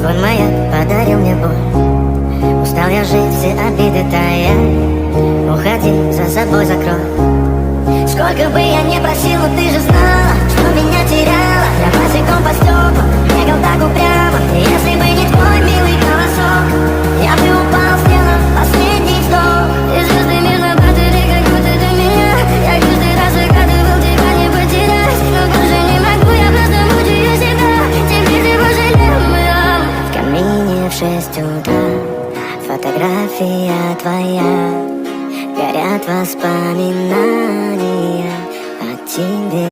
Звон моя подарил мне боль. Устал я жить, все обиды тая. Уходи, за собой закрой. Сколько бы я не просил, но ты же знала, что меня теряла. Я босиком по стеклам бегал так упрямо. Если бы не твой милый голосок, я бы упал с неба, последний вздох. И звезды мирно падали, как будто до меня. Я каждый раз загадывал тебя не потерять, но больше не могу, я просто мучаю себя. Теперь ты пожалел меня. В камине в 6 утра фотография твоя. Горят воспоминания о тебе.